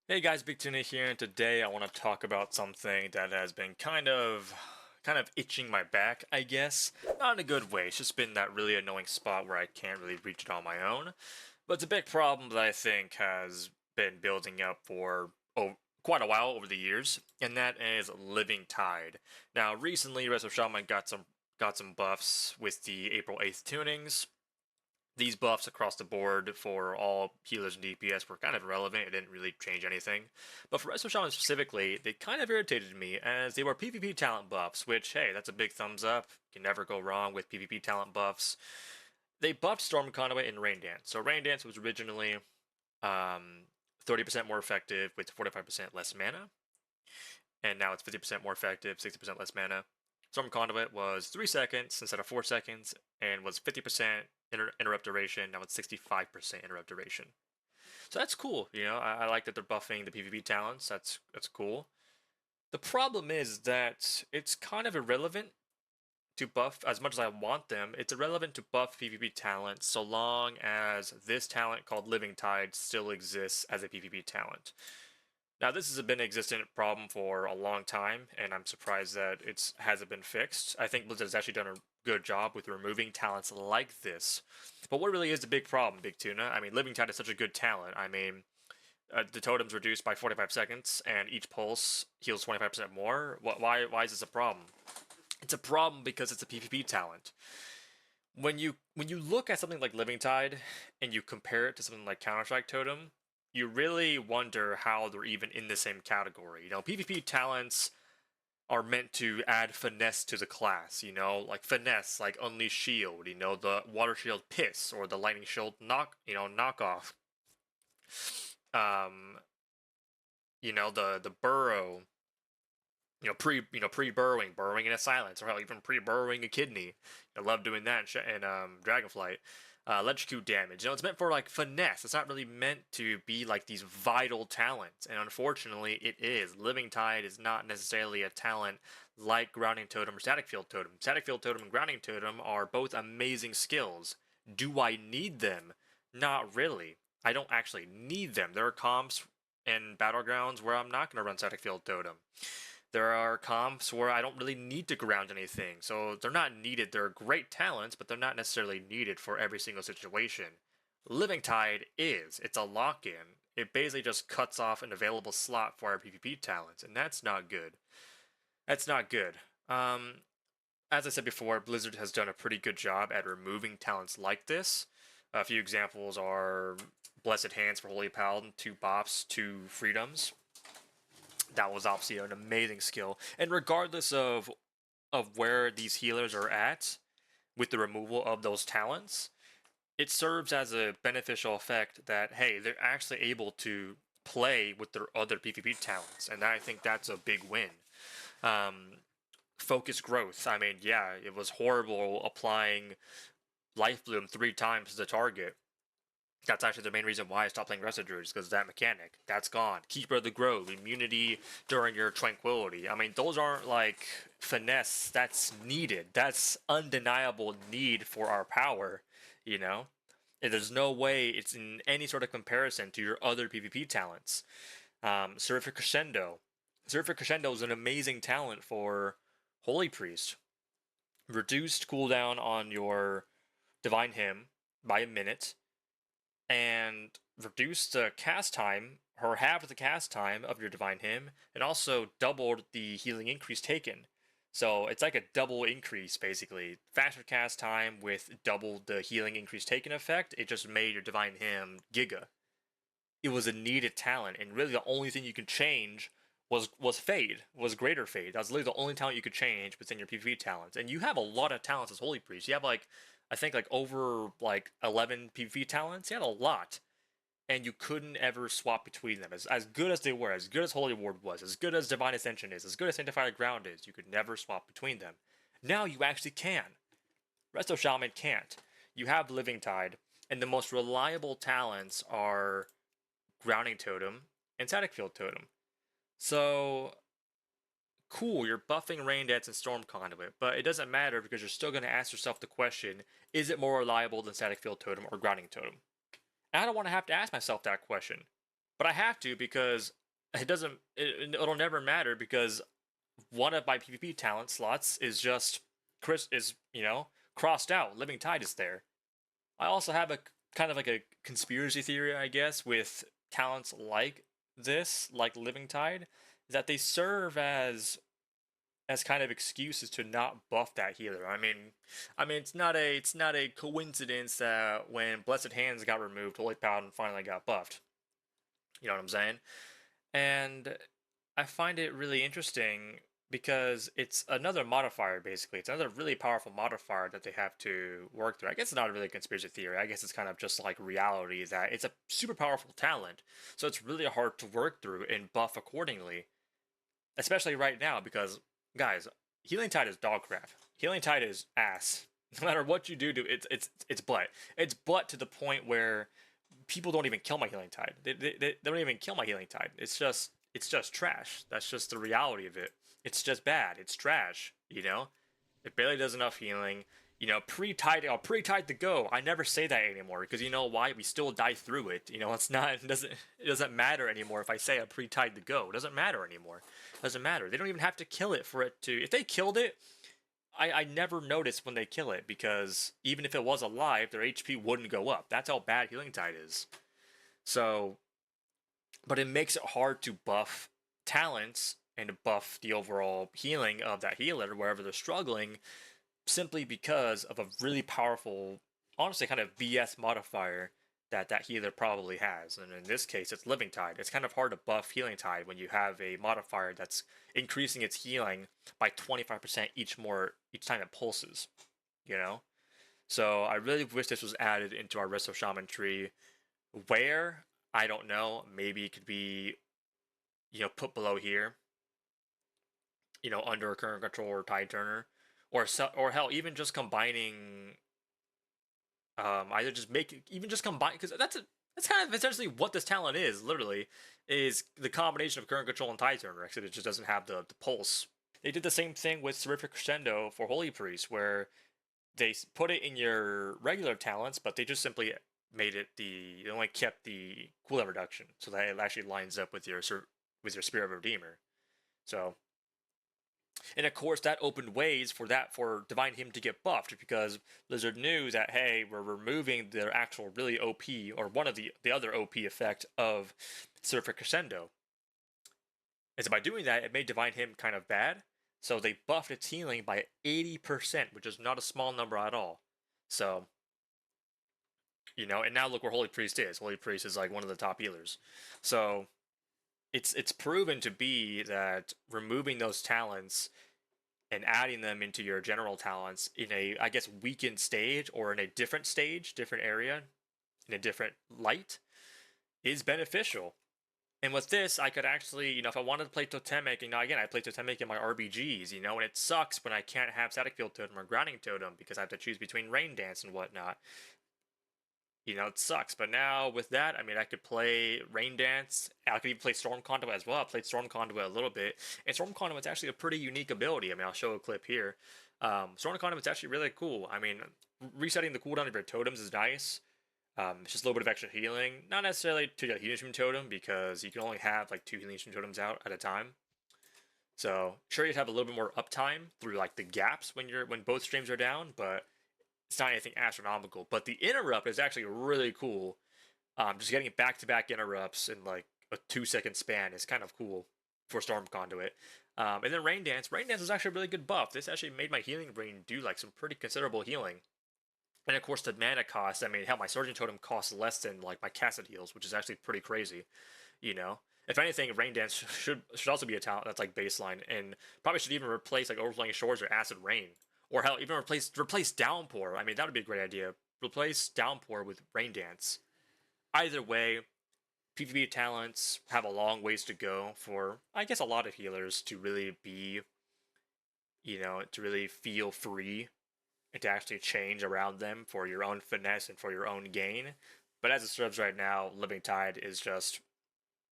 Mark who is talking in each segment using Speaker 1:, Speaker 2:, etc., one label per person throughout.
Speaker 1: Hey guys, Big Tuna here, and today I want to talk about something that has been kind of itching my back, I guess. Not in a good way. It's just been that really annoying spot where I can't really reach it on my own. But it's a big problem that I think has been building up for quite a while over the years, and that is Living Tide. Now, recently, Resto Shaman got some buffs with the April 8th tunings. These buffs across the board for all healers and DPS were kind of irrelevant. It didn't really change anything. But for Resto Shaman specifically, they kind of irritated me as they were PvP talent buffs, which, hey, that's a big thumbs up. Can never go wrong with PvP talent buffs. They buffed Storm Conduit and Rain Dance. So Rain Dance was originally 30% more effective with 45% less mana, and now it's 50% more effective, 60% less mana. Storm Conduit was 3 seconds instead of 4 seconds, and was 50% interrupt duration, now it's 65% interrupt duration. So that's cool, I like that they're buffing the PvP talents, that's cool. The problem is that it's kind of irrelevant to buff, as much as I want them, it's irrelevant to buff PvP talents so long as this talent called Living Tide still exists as a PvP talent. Now, this has been an existent problem for a long time, and I'm surprised that it hasn't been fixed. I think Blizzard has actually done a good job with removing talents like this. But what really is the big problem, Big Tuna? I mean, Living Tide is such a good talent. I mean, the totem's reduced by 45 seconds, and each pulse heals 25% more. Why is this a problem? It's a problem because it's a PvP talent. When you look at something like Living Tide and you compare it to something like Counter-Strike Totem, you really wonder how they're even in the same category. PvP talents are meant to add finesse to the class, like finesse, like Unleash Shield, the Water Shield Piss, or the Lightning Shield knockoff. Um, the Burrow, pre-burrowing in a silence, or hell, even pre-burrowing a kidney. I love doing that in Dragonflight. Electrocute damage. It's meant for like finesse. It's not really meant to be like these vital talents, and unfortunately, it is. Living Tide is not necessarily a talent like Grounding Totem or Static Field Totem. Static Field Totem and Grounding Totem are both amazing skills. Do I need them? Not really. I don't actually need them. There are comps and battlegrounds where I'm not going to run Static Field Totem. There are comps where I don't really need to ground anything, so they're not needed. They're great talents, but they're not necessarily needed for every single situation. Living Tide is. It's a lock-in. It basically just cuts off an available slot for our PvP talents, and that's not good. That's not good. As I said before, Blizzard has done a pretty good job at removing talents like this. A few examples are Blessed Hands for Holy Paladin, 2 buffs, 2 freedoms. That was obviously an amazing skill. And regardless of where these healers are at with the removal of those talents, it serves as a beneficial effect that, hey, they're actually able to play with their other PvP talents, and I think that's a big win. Um, Focus growth. I mean, yeah, it was horrible applying Life Bloom 3 times to the target. That's actually the main reason why I stopped playing Resto Druids, because that mechanic. That's gone. Keeper of the Grove, immunity during your tranquility. I mean, those aren't like finesse that's needed. That's undeniable need for our power, you know? And there's no way it's in any sort of comparison to your other PvP talents. Seraphic Crescendo. Seraphic Crescendo is an amazing talent for Holy Priest. Reduced cooldown on your Divine Hymn by a minute, and reduced the cast time, or halved the cast time of your Divine Hymn, and also doubled the healing increase taken. So it's like a double increase, basically. Faster cast time with double the healing increase taken effect. It just made your Divine Hymn giga. It was a needed talent, and really the only thing you could change was Fade, was Greater Fade. That was literally the only talent you could change within your PvP talents. And you have a lot of talents as Holy Priest. You have like, I think like over like 11 PvP talents. You had a lot. And you couldn't ever swap between them. As good as they were, as good as Holy Ward was, as good as Divine Ascension is, as good as Sanctified Ground is, you could never swap between them. Now you actually can. Resto Shaman can't. You have Living Tide, and the most reliable talents are Grounding Totem and Static Field Totem. So, cool, you're buffing Rain Dance and Storm Conduit, but it doesn't matter because you're still going to ask yourself the question, is it more reliable than Static Field Totem or Grounding Totem? And I don't want to have to ask myself that question. but I have to because it doesn't. It'll never matter because one of my PvP talent slots is just Chris is crossed out. Living Tide is there. I also have a kind of like a conspiracy theory, I guess, with talents like this, like Living Tide, that they serve as kind of excuses to not buff that healer. I mean, it's not a coincidence that when Blessed Hands got removed, Holy Paladin finally got buffed. You know what I'm saying? And I find it really interesting because it's another modifier, basically. It's another really powerful modifier that they have to work through. I guess it's not really a conspiracy theory. I guess it's kind of just like reality that it's a super powerful talent. So it's really hard to work through and buff accordingly. Especially right now because, guys, Healing Tide is dog crap. Healing Tide is ass. No matter what you do, it's butt. It's butt to the point where people don't even kill my Healing Tide. They don't even kill my Healing Tide. It's just trash. That's just the reality of it. It's just bad. It's trash. It barely does enough healing. Pre-tide. Oh, pre-tide to go. I never say that anymore because you know why? We still die through it. It's not. It doesn't matter anymore if I say a pre-tide to go. It doesn't matter anymore. It doesn't matter. They don't even have to kill it for it to. If they killed it, I never noticed when they kill it because even if it was alive, their HP wouldn't go up. That's how bad Healing Tide is. So, but it makes it hard to buff talents and to buff the overall healing of that healer wherever they're struggling simply because of a really powerful, honestly, kind of BS modifier that healer probably has. And in this case, it's Living Tide. It's kind of hard to buff Healing Tide when you have a modifier that's increasing its healing by 25% each time it pulses. You know. So I really wish this was added into our Resto Shaman tree. Where, I don't know. Maybe it could be put below here. Under a current control or tide turner, or hell, even just combining. Either just make even just combine because that's kind of essentially what this talent is. Literally, is the combination of current control and tide turner. Except it just doesn't have the pulse. They did the same thing with Seraphic Crescendo for Holy Priest, where they put it in your regular talents, but they just simply made it they only kept the cooldown reduction, so that it actually lines up with your Spirit of Redeemer. So, and of course, that opened ways for Divine Hymn to get buffed because Blizzard knew that hey, we're removing their actual really OP or one of the other OP effect of Seraphic Crescendo. And so by doing that, it made Divine Hymn kind of bad. So they buffed its healing by 80%, which is not a small number at all. So, and now look where Holy Priest is. Holy Priest is like one of the top healers. So it's proven to be that removing those talents and adding them into your general talents in a, I guess, weakened stage or in a different stage, different area, in a different light, is beneficial. And with this, I could actually, if I wanted to play Totemic, again, I play Totemic in my RBGs, and it sucks when I can't have Static Field Totem or Grounding Totem because I have to choose between Rain Dance and whatnot. It sucks. But now with that, I could play Rain Dance. I could even play Storm Conduit as well. I played Storm Conduit a little bit. And Storm Conduit's actually a pretty unique ability. I'll show a clip here. Storm Conduit's actually really cool. Resetting the cooldown of your totems is nice. It's just a little bit of extra healing. Not necessarily to get Healing Stream Totem because you can only have like 2 Healing Stream Totems out at a time. So sure, you'd have a little bit more uptime through like the gaps when both streams are down, but it's not anything astronomical. But the interrupt is actually really cool. Just getting back-to-back interrupts in like a 2-second span is kind of cool for Storm Conduit. And then Rain Dance. Rain Dance is actually a really good buff. This actually made my Healing Ring do like some pretty considerable healing. And of course, the mana cost. Hell, my Surging Totem costs less than like my Cassid heals, which is actually pretty crazy. If anything, Rain Dance should also be a talent that's like baseline, and probably should even replace like Overflowing Shores or Acid Rain, or hell, even replace Downpour. That would be a great idea. Replace Downpour with Rain Dance. Either way, PvP talents have a long ways to go for, I guess, a lot of healers to really be, to really feel free and to actually change around them for your own finesse and for your own gain. But as it serves right now, Living Tide is just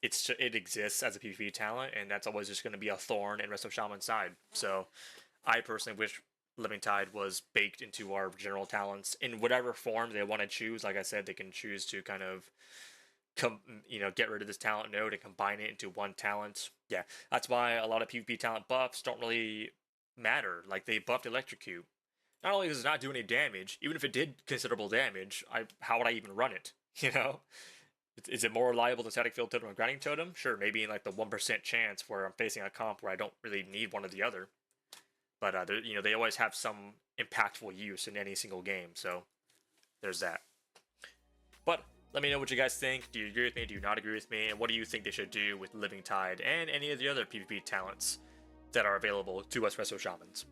Speaker 1: it exists as a PvP talent, and that's always just going to be a thorn in Resto Shaman's side. So I personally wish Living Tide was baked into our general talents in whatever form they want to choose. Like I said, they can choose to kind of get rid of this talent node and combine it into one talent. Yeah, that's why a lot of PvP talent buffs don't really matter. Like they buffed Electrocute. Not only does it not do any damage, even if it did considerable damage, how would I even run it? You know, is it more reliable than Static Field Totem or Grinding Totem? Sure, maybe in like the 1% chance where I'm facing a comp where I don't really need one or the other. But they always have some impactful use in any single game. So there's that. But let me know what you guys think. Do you agree with me? Do you not agree with me? And what do you think they should do with Living Tide and any of the other PvP talents that are available to us Resto Shamans?